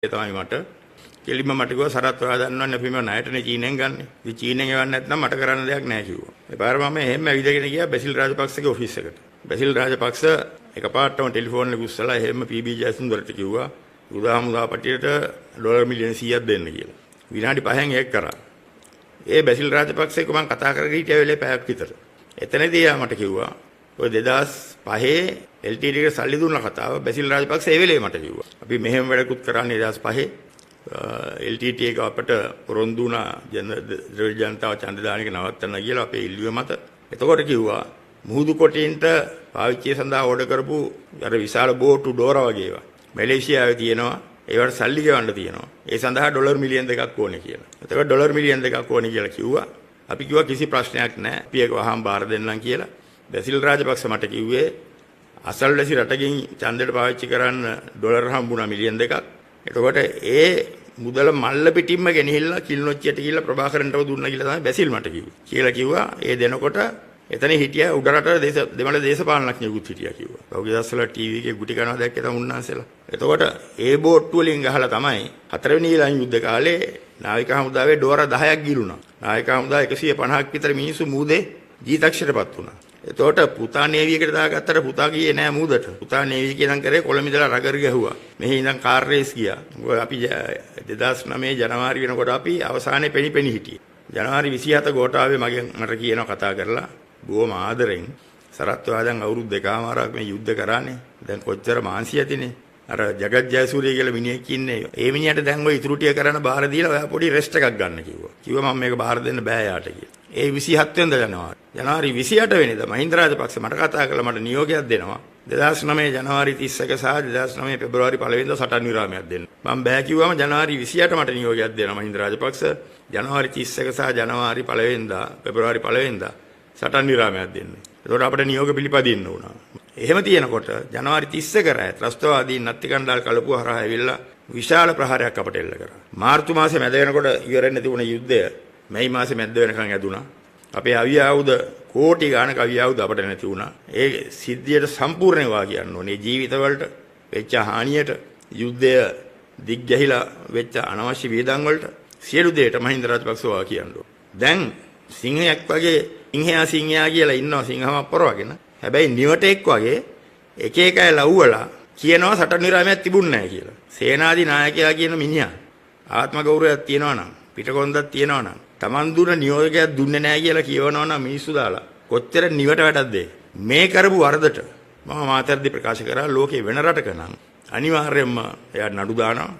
ඒ තමයි මට කෙලින්ම මට කිව්වා සරත් ඔයා දන්නවන්නේ අපි මේ ණයටනේ චීනෙන් ගන්නෙ. ඉතින් චීනෙන් එවන්න නැත්නම් මට කරන්න දෙයක් නැහැ කිව්වා. ඒ පාර මම එහෙම ඇවිදගෙන ගියා බැසිල් රාජපක්ෂගේ ඔෆිස් එකට. බැසිල් රාජපක්ෂ එකපාරටම ටෙලිෆෝන් එක උස්සලා එහෙම පී.බී. ජයසුන්දරට කිව්වා උදාහමුදා පටියට ඩොලර් මිලියන 100ක් දෙන්න කියලා. විනාඩි 5න් ඒක කරා. ඒ බැසිල් රාජපක්ෂ එක්ක මම කතා කරගෙන හිටිය වෙලේ පැයක් විතර. එතනදී යා මට කිව්වා ඔය 2005 LTT එකට සල්ලි දුන්න කතාව බැසිල් රාජපක්ෂ ඒ වෙලේ මට කිව්වා. අපි මෙහෙම වැඩකුත් කරන්නේ 2005 LTT එක අපට පොරොන්දු වුණා ජනතාව ඡන්ද දාන එක නවත්තන්න කියලා අපේ ඉල්ලුව මත. එතකොට කිව්වා මුහුදු කොටින්ට පාවිච්චිය සඳහා ඕඩර් කරපු අර විශාල බෝට්ටු ඩෝරා වගේ ඒවා මැලේසියාවේ තියෙනවා. ඒවට සල්ලි ගෙවන්න තියෙනවා. ඒ සඳහා ඩොලර් මිලියන් 2ක් ඕනේ කියලා. එතකොට ඩොලර් මිලියන් 2ක් ඕනේ කියලා කිව්වා. අපි කිව්වා කිසි ප්‍රශ්නයක් නැහැ. අපි ඒක වහාම බාර දෙන්නම් කියලා. බැසිල් රාජපක්ෂ මට කිව්වේ අසල්වැසි රටකින් ඡන්දයට පාවිච්චි කරන්න ඩොලර් හම්බුණා මිලියන් 2ක්. එතකොට ඒ මුදල මල්ල පිටින්ම ගෙනහිල්ලා කිල්නොච්චියට ගිහිල්ලා ප්‍රභාකරන්ටව දුන්නා කියලා තමයි බැසිල් මට කිව්වේ. කියලා කිව්වා ඒ දෙනකොට එතන හිටියා උඩරට දෙමළ දේශපාලනඥයෙකුත් හිටියා කිව්වා. පහුගිය දවස්වල ටීවී එකේ ගුටි කනවා දැක්කේ තමයි උන්නාන්සේලා. එතකොට ඒ බෝට්ටු වලින් ගහලා තමයි 4 වෙනි ඊළඟ යුද්ධ කාලේ නාවික හමුදාවේ ඩෝර 10ක් ගිලුණා. නාවික හමුදා 150ක් විතර මිනිස්සු මූදේ ජීතක්ෂරපත් වුණා. එතකොට පුතා නේවි එකට දාගත්තට පුතා ගියේ නෑ මූදට. පුතා නේවි කියනනම් කරේ කොළඹ ඉඳලා රගර් ගැහුවා. මෙහි ඉඳන් කාර් රේස් ගියා. අපි 2009 ජනවාරි වෙනකොට අපි අවසානයේ පෙණි හිටියේ. ජනවාරි 27 ගෝඨාවේ මට කියනවා කතා කරලා බොහොම ආදරෙන් සරත් ඔයා දැන් අවුරුදු 2කමාරක් මේ යුද්ධ කරානේ. දැන් කොච්චර මාන්සි ඇතිනේ. අර ජගත් ජයසූරිය කියලා මිනිහෙක් ඉන්නේ. ඒ මිනිහට දැන් ওই ඉතුරු ටික කරන්න බාර දීලා ඔයා පොඩි රෙස්ට් එකක් ගන්න කිව්වා. කිව්වා මම මේක බාර දෙන්න බෑ යාට කියලා. ඒ 27 වෙනිදා ජනවාරි. ජනවාරි 28 වෙනිදා මහින්ද රාජපක්ෂ මට කතා කරලා මට නියෝගයක් දෙනවා. 2009 ජනවාරි 31 සහ 2009 පෙබරවාරි 1 වෙනිදා සටන් විරාමයක් දෙන්න. මම බෑ කිව්වම ජනවාරි 28 මට නියෝගයක් දෙනවා මහින්ද රාජපක්ෂ. ජනවාරි 31 සහ ජනවාරි 1 වෙනිදා පෙබරවාරි 1 වෙනිදා සටන් විරාමයක් දෙන්න. ඒකට අපිට නියෝග පිළිපදින්න වුණා. එහෙම තියෙනකොට ජනවාරි 31 රෑ ත්‍රස්තවාදීන් නත්ති කණ්ඩායම් කලපුව හරහා ඇවිල්ලා විශාල ප්‍රහාරයක් අපට එල්ල කරා. මාර්තු මාසේ මැද වෙනකොට ඉවර වෙන්න තිබුණ යුද්ධය මැයි මාසේ මැද වෙනකන් ඇදුණා. අපේ අවිය ආයුධ කෝටි ගාණක අවිය ආයුධ අපට නැති වුණා. ඒ සිද්ධියට සම්පූර්ණව වා කියන්න ඕනේ. ජීවිතවලට වෙච්ච හානියට යුද්ධය දිග්ගැහිලා වෙච්ච අනවශ්‍ය වියදම් වලට සියලු දේට මහින්ද රාජපක්ෂ වා කියන්න ඕනේ. දැන් සිංහයක් වගේ සිංහයා කියලා ඉන්නවා සිංහම අපරවගෙන. හැබැයි නිවටෙක් වගේ එක එක අය ලව්වලා කියනවා සටන් විරාමයක් තිබුණ නැහැ කියලා. සේනාධි නායකයා කියන මිනිහා ආත්ම ගෞරවයක් තියනවා නම් පිටකොන්දක් තියනවා නම් Taman දුන නියෝගයක් දුන්නේ නැහැ කියලා කියවනවා නම් මිනිස්සු දාලා කොච්චර නිවට වැටක්ද මේ කරපු වරදට මම මාතර්දි ප්‍රකාශ කරා ලෝකේ වෙන රටක නම් අනිවාර්යයෙන්ම එයා නඩු දානවා.